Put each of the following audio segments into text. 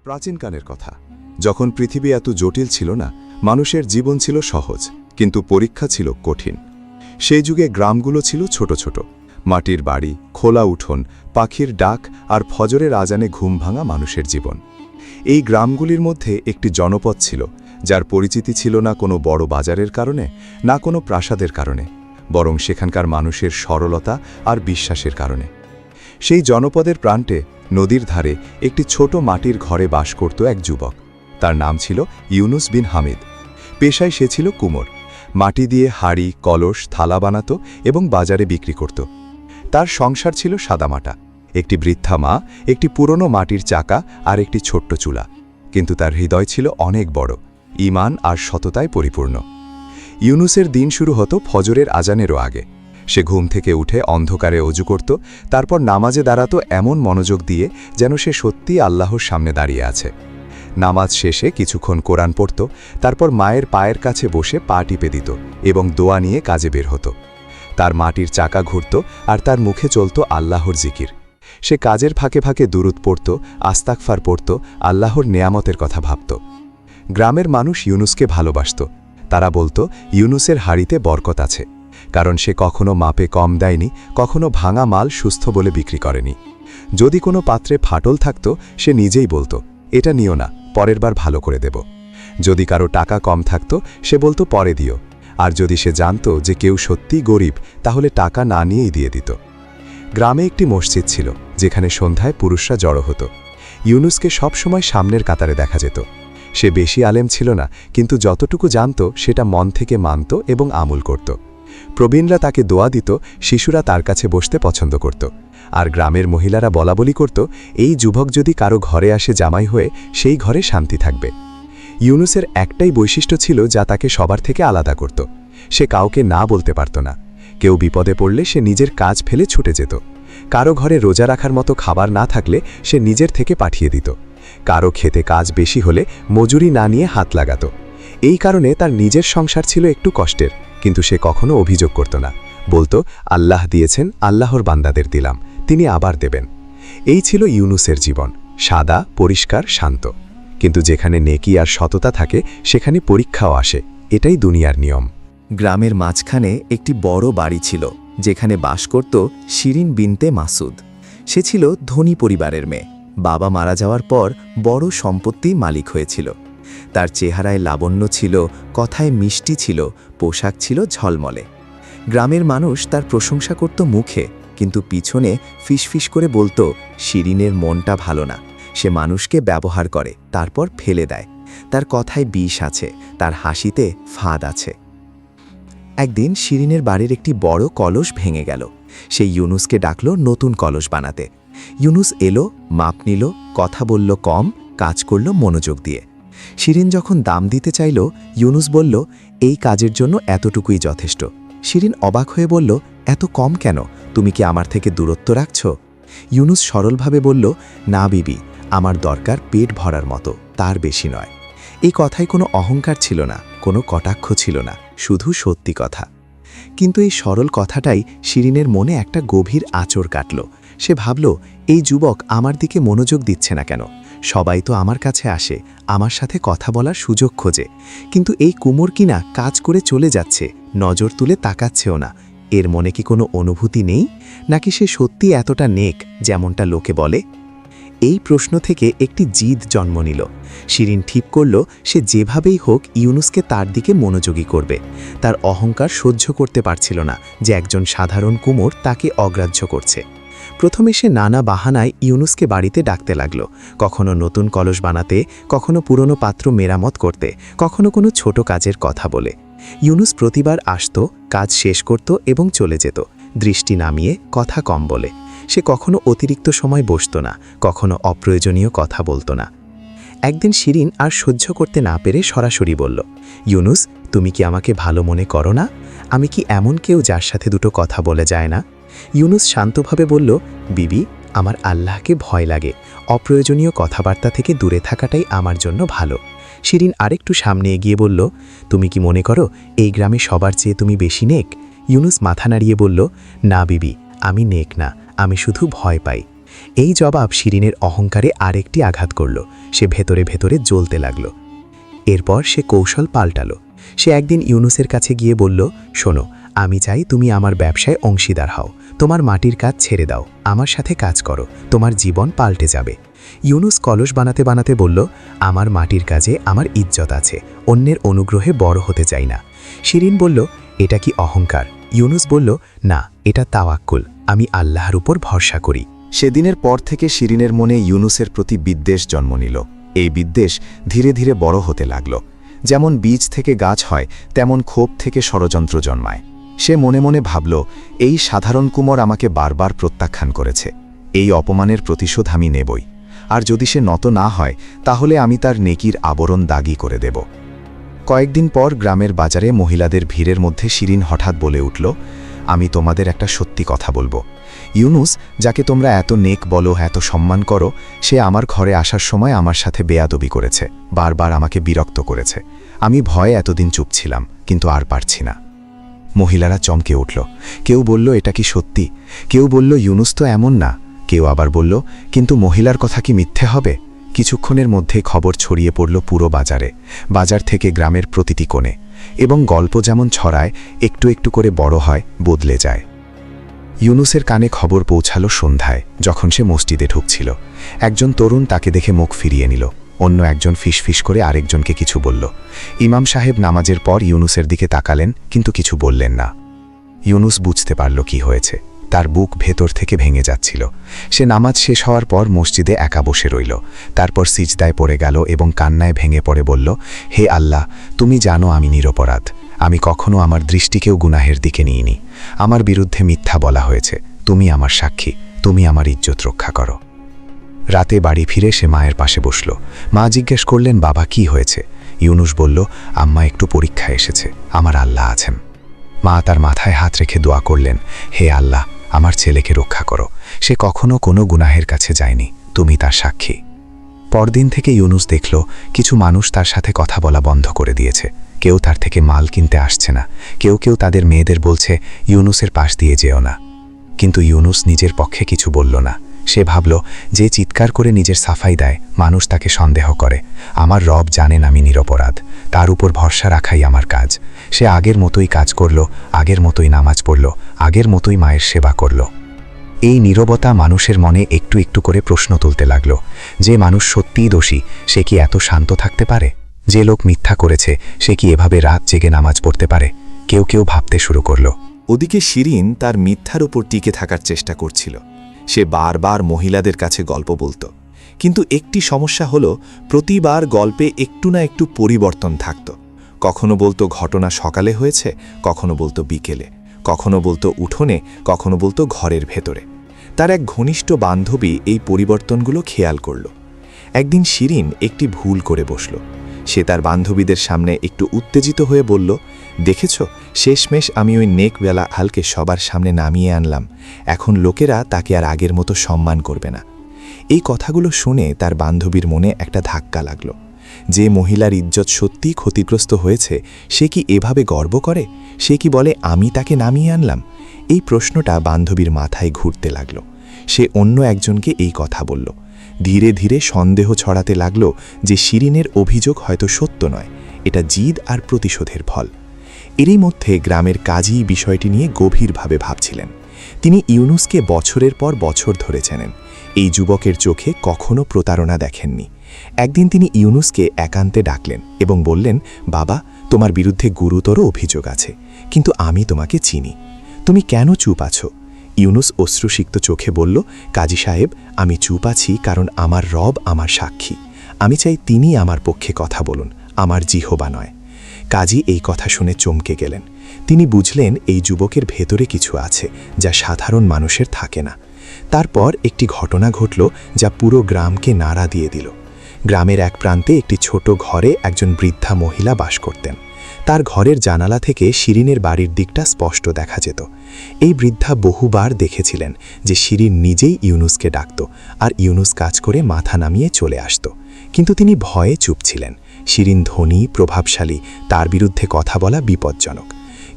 প্রাচীনকালের কথা, যখন পৃথিবী এত জটিল ছিল না, মানুষের জীবন ছিল সহজ, কিন্তু পরীক্ষা ছিল কঠিন। সেই যুগে গ্রামগুলো ছিল ছোট ছোট, মাটির বাড়ি, খোলা উঠোন, পাখির ডাক আর ফজরের আজানে ঘুম ভাঙা মানুষের জীবন। এই গ্রামগুলির মধ্যে একটি জনপদ ছিল, যার পরিচিতি ছিল না কোনো বড় বাজারের কারণে, না কোনো প্রাসাদের কারণে, বরং সেখানকার মানুষের সরলতা আর বিশ্বাসের কারণে। সেই জনপদের প্রান্তে নদীর ধারে একটি ছোট মাটির ঘরে বাস করত এক যুবক। তার নাম ছিল ইউনুস বিন হামিদ। পেশায় সে ছিল কুমোর। মাটি দিয়ে হাড়ি, কলস, থালা বানাত এবং বাজারে বিক্রি করত। তার সংসার ছিল সাদামাটা, একটি বৃদ্ধা মা, একটি পুরনো মাটির চাকা আর একটি ছোট্ট চুলা। কিন্তু তার হৃদয় ছিল অনেক বড়, ঈমান আর সততায় পরিপূর্ণ। ইউনুসের দিন শুরু হতো ফজরের আজানেরও আগে। সে ঘুম থেকে উঠে অন্ধকারে অজু করত, তারপর নামাজে দাঁড়াত এমন মনোযোগ দিয়ে যেন সে সত্যিই আল্লাহর সামনে দাঁড়িয়ে আছে। নামাজ শেষে কিছুক্ষণ কোরআন পড়ত, তারপর মায়ের পায়ের কাছে বসে পা টিপে দিত এবং দোয়া নিয়ে কাজে বের হতো। তার মাটির চাকা ঘুরত আর তার মুখে চলত আল্লাহর জিকির। সে কাজের ফাঁকে ফাঁকে দুরূদ পড়ত, আস্তাগফার পড়ত, আল্লাহর নেয়ামতের কথা ভাবত। গ্রামের মানুষ ইউনুসকে ভালোবাসত। তারা বলতো ইউনুসের হাড়িতে বরকত আছে, কারণ সে কখনো মাপে কম দেয়নি, কখনো ভাঙা মাল সুস্থ বলে বিক্রি করেনি। যদি কোনো পাত্রে ফাটল থাকত, সে নিজেই বলতো, এটা নিও না, পরের বার ভালো করে দেব। যদি কারো টাকা কম থাকত, সে বলতো পরে দিও। আর যদি সে জানত যে কেউ সত্যিই গরিব, তাহলে টাকা না নিয়েই দিয়ে দিত। গ্রামে একটি মসজিদ ছিল, যেখানে সন্ধ্যায় পুরুষরা জড়ো হতো। ইউনুসকে সবসময় সামনের কাতারে দেখা যেত। সে বেশি আলেম ছিল না, কিন্তু যতটুকু জানত সেটা মন থেকে মানত এবং আমল করত। প্রবীণরা তাকে দোয়া দিত, শিশুরা তার কাছে বসতে পছন্দ করত, আর গ্রামের মহিলারা বলাবলি করত, এই যুবক যদি কারো ঘরে আসে জামাই হয়ে, সেই ঘরে শান্তি থাকবে। ইউনুসের একটাই বৈশিষ্ট্য ছিল যা তাকে সবার থেকে আলাদা করত। সে কাউকে না বলতে পারত না। কেউ বিপদে পড়লে সে নিজের কাজ ফেলে ছুটে যেত। কারো ঘরে রোজা রাখার মতো খাবার না থাকলে সে নিজের থেকে পাঠিয়ে দিত। কারো খেতে কাজ বেশি হলে মজুরি না নিয়ে হাত লাগাত। এই কারণে তার নিজের সংসার ছিল একটু কষ্টের, কিন্তু সে কখনো অভিযোগ করত না। বলতো, আল্লাহ দিয়েছেন, আল্লাহর বান্দাদের দিলাম, তিনি আবার দেবেন। এই ছিল ইউনুসের জীবন, সাদা, পরিষ্কার, শান্ত। কিন্তু যেখানে নেকি আর সততা থাকে, সেখানে পরীক্ষাও আসে। এটাই দুনিয়ার নিয়ম। গ্রামের মাঝখানে একটি বড় বাড়ি ছিল, যেখানে বাস করত শিরিন বিনতে মাসুদ। সে ছিল ধনী পরিবারের মেয়ে। বাবা মারা যাওয়ার পর বড় সম্পত্তি মালিক হয়েছিল। তার চেহারায় লাবণ্য ছিল, কথায় মিষ্টি ছিল, পোশাক ছিল ঝলমলে। গ্রামের মানুষ তার প্রশংসা করত মুখে, কিন্তু পিছনে ফিসফিস করে বলতো, শিরিনের মনটা ভালো না, সে মানুষকে ব্যবহার করে, তারপর ফেলে দেয়। তার কথায় বিষ আছে, তার হাসিতে ফাঁদ আছে। একদিন শিরিনের বাড়ির একটি বড় কলস ভেঙে গেল। সে ইউনুসকে ডাকল নতুন কলস বানাতে। ইউনুস এলো, মাপ নিল, কথা বলল কম, কাজ করল মনোযোগ দিয়ে। শিরিন যখন দাম দিতে চাইল, ইউনুস বলল, এই কাজের জন্য এতটুকুই যথেষ্ট। শিরিন অবাক হয়ে বলল, এত কম কেন? তুমি কি আমার থেকে দূরত্ব রাখছ? ইউনুস সরলভাবে বলল, না বিবি, আমার দরকার পেট ভরার মতো, তার বেশি নয়। এই কথায় কোনো অহংকার ছিল না, কোনো কটাক্ষ ছিল না, শুধু সত্যি কথা। কিন্তু এই সরল কথাটাই শিরিনের মনে একটা গভীর আঁচড় কাটল। সে ভাবল, এই যুবক আমার দিকে মনোযোগ দিচ্ছে না কেন? সবাই তো আমার কাছে আসে, আমার সাথে কথা বলার সুযোগ খোঁজে, কিন্তু এই কুমোর কিনা কাজ করে চলে যাচ্ছে, নজর তুলে তাকাচ্ছেও না। এর মনে কি কোনো অনুভূতি নেই, নাকি সে সত্যি এতটা নেক যেমনটা লোকে বলে? এই প্রশ্ন থেকে একটি জিদ জন্ম নিল। শিরিন ঠিক করল, সে যেভাবেই হোক ইউনুসকে তার দিকে মনোযোগী করবে। তার অহংকার সহ্য করতে পারছিল না যে একজন সাধারণ কুমোর তাকে অগ্রাহ্য করছে। প্রথমে সে নানা বাহানায় ইউনুসকে বাড়িতে ডাকতে লাগল, কখনো নতুন কলস বানাতে, কখনো পুরনো পাত্র মেরামত করতে, কখনো কোনো ছোট কাজের কথা বলে। ইউনুস প্রতিবার আসত, কাজ শেষ করত এবং চলে যেত, দৃষ্টি নামিয়ে, কথা কম বলে। সে কখনো অতিরিক্ত সময় বসত না, কখনো অপ্রয়োজনীয় কথা বলতো না। একদিন শিরিন আর সহ্য করতে না পেরে সরাসরি বলল, ইউনুস, তুমি কি আমাকে ভালো মনে করো না? আমি কি এমন কেউ যার সাথে দুটো কথা বলে যায় না? ইউনুস শান্তভাবে বলল, বিবি, আমার আল্লাহকে ভয় লাগে, অপ্রয়োজনীয় কথাবার্তা থেকে দূরে থাকাটাই আমার জন্য ভালো। শিরিন আরেকটু সামনে এগিয়ে বলল, তুমি কি মনে করো এই গ্রামে সবার চেয়ে তুমি বেশি নেক? ইউনুস মাথা নাড়িয়ে বলল, না বিবি, আমি নেক না, আমি শুধু ভয় পাই। এই জবাব শিরিনের অহংকারে আরেকটি আঘাত করল। সে ভেতরে ভেতরে জ্বলতে লাগল। এরপর সে কৌশল পাল্টাল। সে একদিন ইউনুসের কাছে গিয়ে বলল, শোনো, আমি চাই তুমি আমার ব্যবসায় অংশীদার হও। তোমার মাটির কাজ ছেড়ে দাও, আমার সাথে কাজ করো, তোমার জীবন পাল্টে যাবে। ইউনুস কলস বানাতে বানাতে বলল, আমার মাটির কাজে আমার ইজ্জত আছে, অন্যের অনুগ্রহে বড় হতে চাই না। শিরিন বলল, এটা কি অহংকার? ইউনুস বলল, না, এটা তাওয়াক্কুল, আমি আল্লাহর উপর ভরসা করি। সেদিনের পর থেকে শিরিনের মনে ইউনুসের প্রতি বিদ্বেষ জন্ম নিল। এই বিদ্বেষ ধীরে ধীরে বড় হতে লাগল। যেমন বীজ থেকে গাছ হয়, তেমন ক্ষোভ থেকে ষড়যন্ত্র জন্মায়। সে মনে মনে ভাবল, এই সাধারণ কুমোর আমাকে বারবার প্রত্যাখ্যান করেছে, এই অপমানের প্রতিশোধ আমি নেবই। আর যদি সে নত না হয়, তাহলে আমি তার নেকির আবরণ দাগি করে দেব। কয়েকদিন পর গ্রামের বাজারে মহিলাদের ভিড়ের মধ্যে শিরিন হঠাৎ বলে উঠল, আমি তোমাদের একটা সত্যি কথা বলবো। ইউনুস, যাকে তোমরা এত নেক বলো, এত সম্মান করো, সে আমার ঘরে আসার সময় আমার সাথে বেয়াদবি করেছে, বারবার আমাকে বিরক্ত করেছে। আমি ভয়ে এতদিন চুপ ছিলাম, কিন্তু আর পারছি না। মহিলারা চমকে উঠল। কেউ বলল, এটা কি সত্যি? কেউ বলল, ইউনুস তো এমন না। কেউ আবার বলল, কিন্তু মহিলার কথা কি মিথ্যে হবে? কিছুক্ষণের মধ্যে খবর ছড়িয়ে পড়ল পুরো বাজারে, বাজার থেকে গ্রামের প্রতিটি কোণে। এবং গল্প যেমন ছড়ায়, একটু একটু করে বড় হয়, বদলে যায়। ইউনুসের কানে খবর পৌঁছালো সন্ধ্যায়, যখন সে মসজিদে ঢুকছিল। একজন তরুণ তাকে দেখে মুখ ফিরিয়ে নিল। অন্য একজন ফিসফিস করে আরেকজনকে কিছু বলল। ইমাম সাহেব নামাজের পর ইউনুসের দিকে তাকালেন, কিন্তু কিছু বললেন না। ইউনুস বুঝতে পারল কি হয়েছে। তার বুক ভেতর থেকে ভেঙে যাচ্ছিল। সে নামাজ শেষ হওয়ার পর মসজিদে একা বসে রইল। তারপর সিজদায় পড়ে গেল এবং কান্নায় ভেঙে পড়ে বলল, হে আল্লাহ, তুমি জানো আমি নিরপরাধ। আমি কখনো আমার দৃষ্টিকেও গুনাহের দিকে নিইনি। আমার বিরুদ্ধে মিথ্যা বলা হয়েছে। তুমি আমার সাক্ষী, তুমি আমার ইজ্জত রক্ষা করো। রাতে বাড়ি ফিরে সে মায়ের পাশে বসল। মা জিজ্ঞেস করলেন, বাবা কি হয়েছে? ইউনুস বলল, আম্মা একটু পরীক্ষা এসেছে, আমার আল্লাহ আছেন। মা তার মাথায় হাত রেখে দোয়া করলেন, হে আল্লাহ, আমার ছেলেকে রক্ষা করো। সে কখনো কোনো গুনাহের কাছে যায়নি, তুমি তার সাক্ষী। পরদিন থেকে ইউনুস দেখল, কিছু মানুষ তার সাথে কথা বলা বন্ধ করে দিয়েছে। কেউ তার থেকে মাল কিনতে আসছে না। কেউ কেউ তাদের মেয়েদের বলছে, ইউনুসের পাশ দিয়ে যেও না। কিন্তু ইউনুস নিজের পক্ষে কিছু বলল না। সে ভাবল, যে চিৎকার করে নিজের সাফাই দেয়, মানুষ তাকে সন্দেহ করে। আমার রব জানেন আমি নিরপরাধ, তার উপর ভরসা রাখাই আমার কাজ। সে আগের মতোই কাজ করল, আগের মতোই নামাজ পড়ল, আগের মতোই মায়ের সেবা করল। এই নীরবতা মানুষের মনে একটু একটু করে প্রশ্ন তুলতে লাগল, যে মানুষ সত্যিই দোষী, সে কি এত শান্ত থাকতে পারে? যে লোক মিথ্যা করেছে, সে কি এভাবে রাত জেগে নামাজ পড়তে পারে? কেউ কেউ ভাবতে শুরু করল। ওদিকে শিরিন তার মিথ্যার উপর টিকে থাকার চেষ্টা করছিল। সে বারবার মহিলাদের কাছে গল্প বলত, কিন্তু একটি সমস্যা হলো, প্রতিবার গল্পে একটু না একটু পরিবর্তন থাকত। কখনো বলতো ঘটনা সকালে হয়েছে, কখনো বলতো বিকেলে, কখনো বলতো উঠোনে, কখনো বলতো ঘরের ভেতরে। তার এক ঘনিষ্ঠ বান্ধবী এই পরিবর্তনগুলো খেয়াল করল। একদিন শিরিন একটি ভুল করে বসল। সে তার বান্ধবীদের সামনে একটু উত্তেজিত হয়ে বলল, দেখেছ, শেষমেশ আমি ওই নেকবেলা হালকে সবার সামনে নামিয়ে আনলাম। এখন লোকেরা তাকে আর আগের মতো সম্মান করবে না। এই কথাগুলো শুনে তার বান্ধবীর মনে একটা ধাক্কা লাগল। যে মহিলার ইজ্জত সত্যিই ক্ষতিগ্রস্ত হয়েছে, সে কি এভাবে গর্ব করে? সে কি বলে, আমি তাকে নামিয়ে আনলাম? এই প্রশ্নটা বান্ধবীর মাথায় ঘুরতে লাগল। সে অন্য একজনকে এই কথা বলল। ধীরে ধীরে সন্দেহ ছড়াতে লাগল যে শিরিনের অভিযোগ হয়তো সত্য নয়, এটা জিদ আর প্রতিশোধের ফল। এরই মধ্যে গ্রামের কাজী বিষয়টি নিয়ে গভীরভাবে ভাবছিলেন। তিনি ইউনুসকে বছরের পর বছর ধরে চেনেন। এই যুবকের চোখে কখনো প্রতারণা দেখেননি। একদিন তিনি ইউনুসকে একান্তে ডাকলেন এবং বললেন, বাবা, তোমার বিরুদ্ধে গুরুতর অভিযোগ আছে, কিন্তু আমি তোমাকে চিনি। তুমি কেন চুপ আছো? ইউনুস অশ্রুসিক্ত চোখে বলল, কাজী সাহেব, আমি চুপ আছি কারণ আমার রব আমার সাক্ষী। আমি চাই তিনি আমার পক্ষে কথা বলুন, আমার জিহবা নয়। কাজী এই কথা শুনে চমকে গেলেন। তিনি বুঝলেন এই যুবকের ভেতরে কিছু আছে যা সাধারণ মানুষের থাকে না। তারপর একটি ঘটনা ঘটল যা পুরো গ্রামকে নাড়া দিয়ে দিল। গ্রামের এক প্রান্তে একটি ছোট ঘরে একজন বৃদ্ধা মহিলা বাস করতেন। তার ঘরের জানালা থেকে শিরিনের বাড়ির দিকটা স্পষ্ট দেখা যেত। এই বৃদ্ধা বহুবার দেখেছিলেন যে শিরিন নিজেই ইউনুসকে ডাকত, আর ইউনুস কাজ করে মাথা নামিয়ে চলে আসত। কিন্তু তিনি ভয়ে চুপ ছিলেন। শিরিন ধনী, প্রভাবশালী, তার বিরুদ্ধে কথা বলা বিপজ্জনক।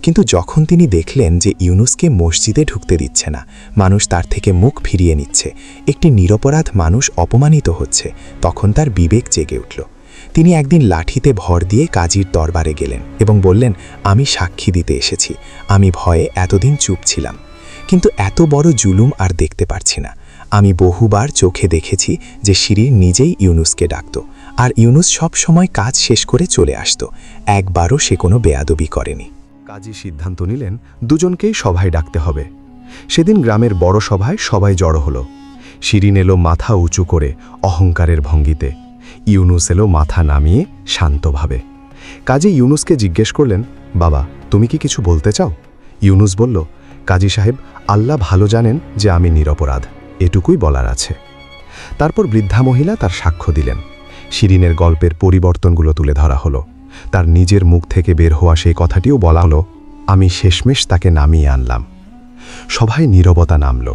কিন্তু যখন তিনি দেখলেন যে ইউনুসকে মসজিদে ঢুকতে দিচ্ছে না, মানুষ তার থেকে মুখ ফিরিয়ে নিচ্ছে, একটি নিরপরাধ মানুষ অপমানিত হচ্ছে, তখন তার বিবেক জেগে উঠল। তিনি একদিন লাঠিতে ভর দিয়ে কাজীর দরবারে গেলেন এবং বললেন, আমি সাক্ষী দিতে এসেছি, আমি ভয়ে এতদিন চুপ ছিলাম, কিন্তু এত বড় জুলুম আর দেখতে পারছি না। আমি বহুবার চোখে দেখেছি যে শিরিন নিজেই ইউনুসকে ডাকত, আর ইউনুস সব সময় কাজ শেষ করে চলে আসত, একবারও সে কোনো বেয়াদবি করেনি। কাজী সিদ্ধান্ত নিলেন দুজনকেই সভায় ডাকতে হবে। সেদিন গ্রামের বড় সভায় সবাই জড়ো হলো। শিরিন এলো মাথা উঁচু করে অহংকারের ভঙ্গিতে, ইউনুস এলো মাথা নামিয়ে শান্তভাবে। কাজী ইউনুসকে জিজ্ঞেস করলেন, বাবা তুমি কি কিছু বলতে চাও? ইউনুস বলল, কাজী সাহেব, আল্লাহ ভালো জানেন যে আমি নিরপরাধ, এটুকুই বলার আছে। তারপর বৃদ্ধা মহিলা তার সাক্ষ্য দিলেন। শিরিনের গল্পের পরিবর্তনগুলো তুলে ধরা হলো। তার নিজের মুখ থেকে বের হওয়া সেই কথাটিও বলা হলো, আমি শেষমেশ তাকে নামিয়ে আনলাম। সভায় নীরবতা নামল।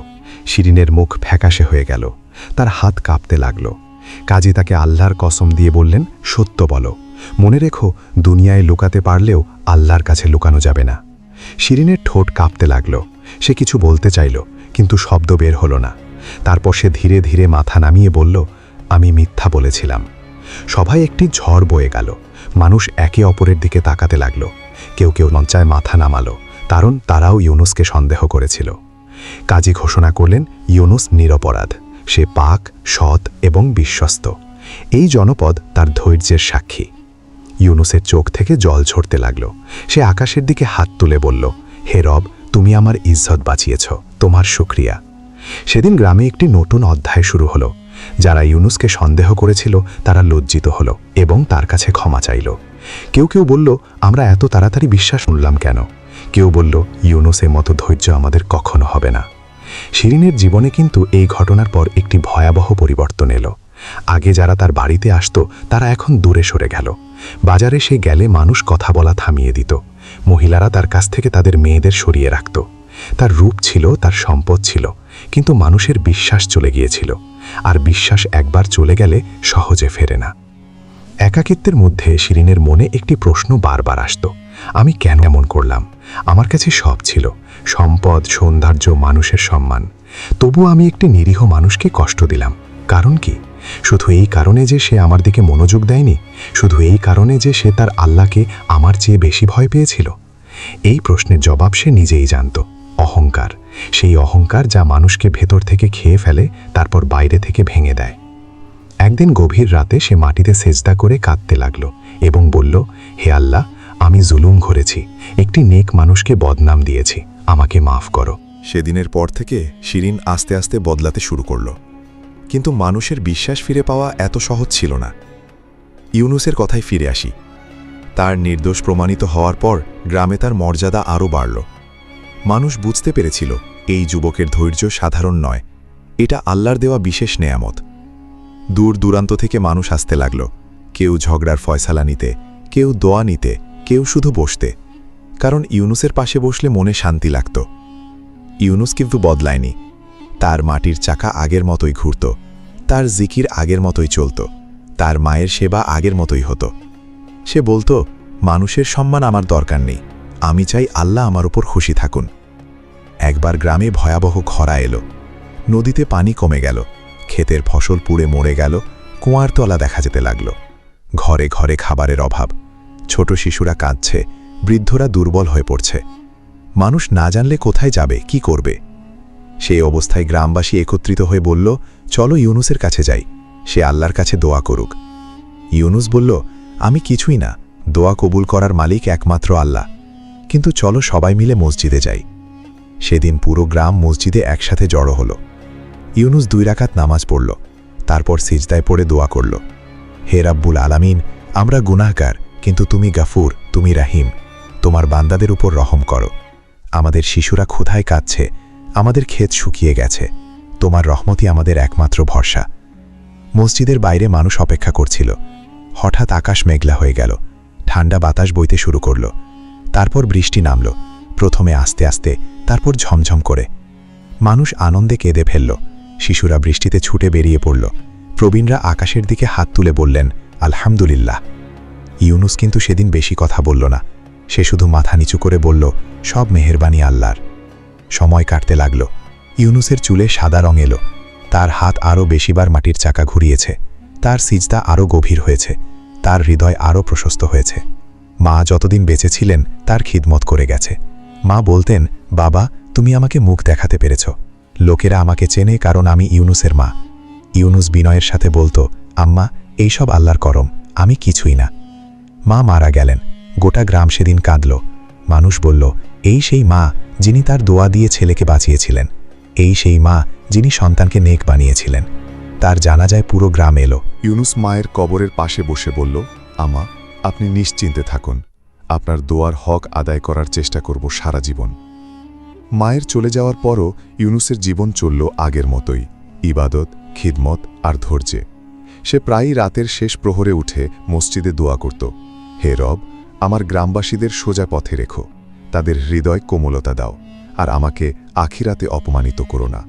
শিরিনের মুখ ফ্যাকাশে হয়ে গেল, তার হাত কাঁপতে লাগল। কাজী তাকে আল্লাহর কসম দিয়ে বললেন, সত্য বলো, মনে রেখো দুনিয়ায় লুকাতে পারলেও আল্লাহর কাছে লুকানো যাবে না। শিরিনের ঠোঁট কাঁপতে লাগল, সে কিছু বলতে চাইল, কিন্তু শব্দ বের হলো না। তারপর সে ধীরে ধীরে মাথা নামিয়ে বলল, আমি মিথ্যা বলেছিলাম। সভায় একটি ঝড় বয়ে গেল, মানুষ একে অপরের দিকে তাকাতে লাগল। কেউ কেউ লজ্জায় মাথা নামালো, কারণ তারাও ইউনুসকে সন্দেহ করেছিল। কাজী ঘোষণা করলেন, ইউনুস নিরপরাধ, সে পাক, সৎ এবং বিশ্বস্ত। এই জনপদ তার ধৈর্যের সাক্ষী। ইউনুসের চোখ থেকে জল ঝরতে লাগল। সে আকাশের দিকে হাত তুলে বলল, হে রব, তুমি আমার ইজ্জত বাঁচিয়েছ, তোমার শুকরিয়া। সেদিন গ্রামে একটি নতুন অধ্যায় শুরু হলো। যারা ইউনুসকে সন্দেহ করেছিল তারা লজ্জিত হলো এবং তার কাছে ক্ষমা চাইল। কেউ কেউ বলল, আমরা এত তাড়াতাড়ি বিশ্বাস শুনলাম কেন? কেউ বলল, ইউনুসের মতো ধৈর্য আমাদের কখনো হবে না। শিরিনের জীবনে কিন্তু এই ঘটনার পর একটি ভয়াবহ পরিবর্তন এলো। আগে যারা তার বাড়িতে আসতো তারা এখন দূরে সরে গেল। বাজারে সে গেলে মানুষ কথা বলা থামিয়ে দিত। মহিলারা তার কাছ থেকে তাদের মেয়েদের সরিয়ে রাখত। তার রূপ ছিল, তার সম্পদ ছিল, কিন্তু মানুষের বিশ্বাস চলে গিয়েছিল, আর বিশ্বাস একবার চলে গেলে সহজে ফেরে না। একাকিত্বের মধ্যে শিরিনের মনে একটি প্রশ্ন বারবার আসত, আমি কেন এমন করলাম? আমার কাছে সব ছিল, সম্পদ, সৌন্দর্য, মানুষের সম্মান, তবু আমি একটি নিরীহ মানুষকে কষ্ট দিলাম। কারণ কি? শুধু এই কারণে যে সে আমার দিকে মনোযোগ দেয়নি? শুধু এই কারণে যে সে তার আল্লাহকে আমার চেয়ে বেশি ভয় পেয়েছিল? এই প্রশ্নের জবাব সে নিজেই জানত, অহংকার। সেই অহংকার যা মানুষকে ভেতর থেকে খেয়ে ফেলে, তারপর বাইরে থেকে ভেঙে দেয়। একদিন গভীর রাতে সে মাটিতে সেজদা করে কাঁদতে লাগল এবং বলল, হে আল্লাহ, আমি জুলুম করেছি, একটি নেক মানুষকে বদনাম দিয়েছি, আমাকে মাফ করো। সেদিনের পর থেকে শিরিন আস্তে আস্তে বদলাতে শুরু করল, কিন্তু মানুষের বিশ্বাস ফিরে পাওয়া এত সহজ ছিল না। ইউনুসের কথায় ফিরে আসি। তার নির্দোষ প্রমাণিত হওয়ার পর গ্রামে তার মর্যাদা আরও বাড়ল। মানুষ বুঝতে পেরেছিল এই যুবকের ধৈর্য সাধারণ নয়, এটা আল্লাহর দেওয়া বিশেষ নেয়ামত। দূর দূরান্ত থেকে মানুষ আসতে লাগল, কেউ ঝগড়ার ফয়সালা নিতে, কেউ দোয়া নিতে, কেউ শুধু বসতে, কারণ ইউনুসের পাশে বসলে মনে শান্তি লাগত। ইউনুস কিন্তু বদলায়নি। তার মাটির চাকা আগের মতোই ঘুরত, তার জিকির আগের মতোই চলত, তার মায়ের সেবা আগের মতোই হতো। সে বলতো, মানুষের সম্মান আমার দরকার নেই, আমি চাই আল্লাহ আমার উপর খুশি থাকুন। একবার গ্রামে ভয়াবহ খরা এলো, নদীতে পানি কমে গেল, ক্ষেতের ফসল পুড়ে মরে গেল, কুয়ার তলা দেখা যেতে লাগল। ঘরে ঘরে খাবারের অভাব, ছোট শিশুরা কাঁদছে, বৃদ্ধরা দুর্বল হয়ে পড়ছে। মানুষ না জানলে কোথায় যাবে, কি করবে? সেই অবস্থায় গ্রামবাসী একত্রিত হয়ে বলল, চলো ইউনুসের কাছে যাই, সে আল্লাহর কাছে দোয়া করুক। ইউনুস বলল, আমি কিছুই না, দোয়া কবুল করার মালিক একমাত্র আল্লাহ, কিন্তু চলো সবাই মিলে মসজিদে যাই। সেদিন পুরো গ্রাম মসজিদে একসাথে জড়ো হলো। ইউনুস 2 রাকাত নামাজ পড়ল, তারপর সিজদায় পড়ে দোয়া করল, হে রাব্বুল আলামিন, আমরা গুনাহগার, কিন্তু তুমি গাফুর, তুমি রাহিম, তোমার বান্দাদের উপর রহম করো। আমাদের শিশুরা ক্ষুধায় কাঁদছে, আমাদের ক্ষেত শুকিয়ে গেছে, তোমার রহমতই আমাদের একমাত্র ভরসা। মসজিদের বাইরে মানুষ অপেক্ষা করছিল। হঠাৎ আকাশ মেঘলা হয়ে গেল, ঠান্ডা বাতাস বইতে শুরু করল, তারপর বৃষ্টি নামল, প্রথমে আস্তে আস্তে, তারপর ঝমঝম করে। মানুষ আনন্দে কেঁদে ফেলল, শিশুরা বৃষ্টিতে ছুটে বেরিয়ে পড়ল, প্রবীণরা আকাশের দিকে হাত তুলে বললেন, আলহামদুলিল্লাহ। ইউনুস কিন্তু সেদিন বেশি কথা বলল না, সে শুধু মাথা নিচু করে বলল, সব মেহেরবানি আল্লাহর। সময় কাটতে লাগল। ইউনুসের চুলে সাদা রং এলো, তার হাত আরও বেশিবার মাটির চাকা ঘুরিয়েছে, তার সিজদা আরও গভীর হয়েছে, তার হৃদয় আরও প্রশস্ত হয়েছে। মা যতদিন বেঁচে ছিলেন তার খিদমত করে গেছে। মা বলতেন, বাবা তুমি আমাকে মুখ দেখাতে পেরেছ, লোকেরা আমাকে চেনে কারণ আমি ইউনুসের মা। ইউনুস বিনয়ের সাথে বলতো, আম্মা এইসব আল্লাহর করম, আমি কিছুই না। মা মারা গেলেন, গোটা গ্রাম সেদিন কাঁদল। মানুষ বলল, এই সেই মা যিনি তার দোয়া দিয়ে ছেলেকে বাঁচিয়েছিলেন, এই সেই মা যিনি সন্তানকে নেক বানিয়েছিলেন। তার জানাজায় পুরো গ্রাম এলো। ইউনুস মায়ের কবরের পাশে বসে বলল, আমা আপনি নিশ্চিন্তে থাকুন, আপনার দোয়ার হক আদায় করার চেষ্টা করব সারা জীবন। মায়ের চলে যাওয়ার পরও ইউনুসের জীবন চলল আগের মতোই, ইবাদত, খিদমত আর ধৈর্যে। সে প্রায়ই রাতের শেষ প্রহরে উঠে মসজিদে দোয়া করত, হে রব, আমার গ্রামবাসীদের সোজা পথে রেখো, তাদের হৃদয় কোমলতা দাও, আর আমাকে আখিরাতে অপমানিত করো না।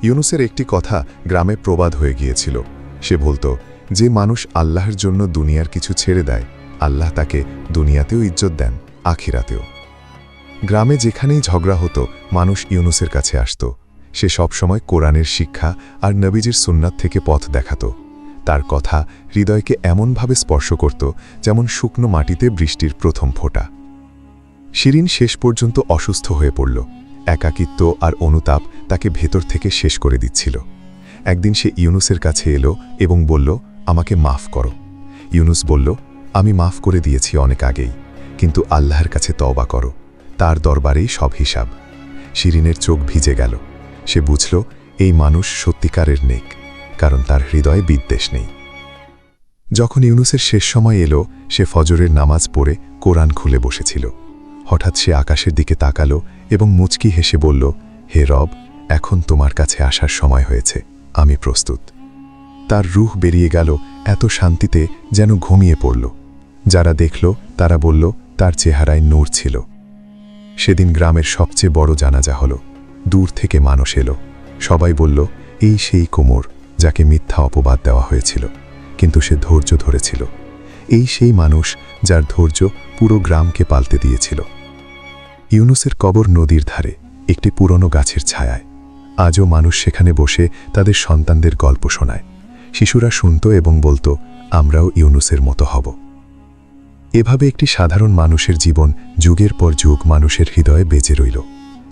ইউনুসের একটি কথা গ্রামে প্রবাদ হয়ে গিয়েছিল। সে বলতো, যে মানুষ আল্লাহর জন্য দুনিয়ার কিছু ছেড়ে দেয়, আল্লাহ তাকে দুনিয়াতেও ইজ্জত দেন, আখিরাতেও। গ্রামে যেখানেই ঝগড়া হতো মানুষ ইউনুসের কাছে আসত। সে সবসময় কোরআনের শিক্ষা আর নবীজির সুন্নাত থেকে পথ দেখাত। তার কথা হৃদয়কে এমনভাবে স্পর্শ করত যেমন শুকনো মাটিতে বৃষ্টির প্রথম ফোঁটা। শিরিন শেষ পর্যন্ত অসুস্থ হয়ে পড়ল। একাকিত্ব আর অনুতাপ তাকে ভেতর থেকে শেষ করে দিচ্ছিল। একদিন সে ইউনুসের কাছে এলো এবং বলল, আমাকে মাফ করো। ইউনুস বলল, আমি মাফ করে দিয়েছি অনেক আগেই, কিন্তু আল্লাহর কাছে তওবা করো, তার দরবারেই সব হিসাব। শিরিনের চোখ ভিজে গেল। সে বুঝল এই মানুষ সত্যিকারের নেক, কারণ তার হৃদয়ে বিদ্বেষ নেই। যখন ইউনুসের শেষ সময় এলো, সে ফজরের নামাজ পড়ে কোরআন খুলে বসেছিল। হঠাৎ সে আকাশের দিকে তাকালো এবং মুচকি হেসে বলল, হে রব, এখন তোমার কাছে আসার সময় হয়েছে, আমি প্রস্তুত। তার রূহ বেরিয়ে গেল এত শান্তিতে যেন ঘুমিয়ে পড়ল। যারা দেখল তারা বলল, তার চেহারায় নূর ছিল। সেদিন গ্রামের সবচেয়ে বড় জানাজা হল। দূর থেকে মানুষ এলো। সবাই বলল, এই সেই কোমর যাকে মিথ্যা অপবাদ দেওয়া হয়েছিল, কিন্তু সে ধৈর্য ধরেছিল। এই সেই মানুষ যার ধৈর্য পুরো গ্রামকে পাল্টে দিয়েছিল। ইউনুসের কবর নদীর ধারে একটি পুরনো গাছের ছায়ায়। আজও মানুষ সেখানে বসে তাদের সন্তানদের গল্প শোনায়। শিশুরা শুনত এবং বলতো, আমরাও ইউনুসের মতো হব। এভাবে একটি সাধারণ মানুষের জীবন যুগের পর যুগ মানুষের হৃদয়ে বেঁচে রইল।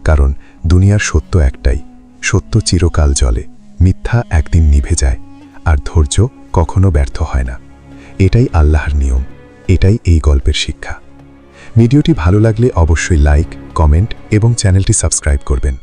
কারণ দুনিয়ার সত্য একটাই, সত্য চিরকাল জ্বলে, মিথ্যা একদিন নিভে যায়, আর ধৈর্য কখনো ব্যর্থ হয় না। এটাই আল্লাহর নিয়ম, এটাই এই গল্পের শিক্ষা। ভিডিওটি ভালো লাগলে অবশ্যই লাইক, কমেন্ট এবং চ্যানেলটি সাবস্ক্রাইব করবেন।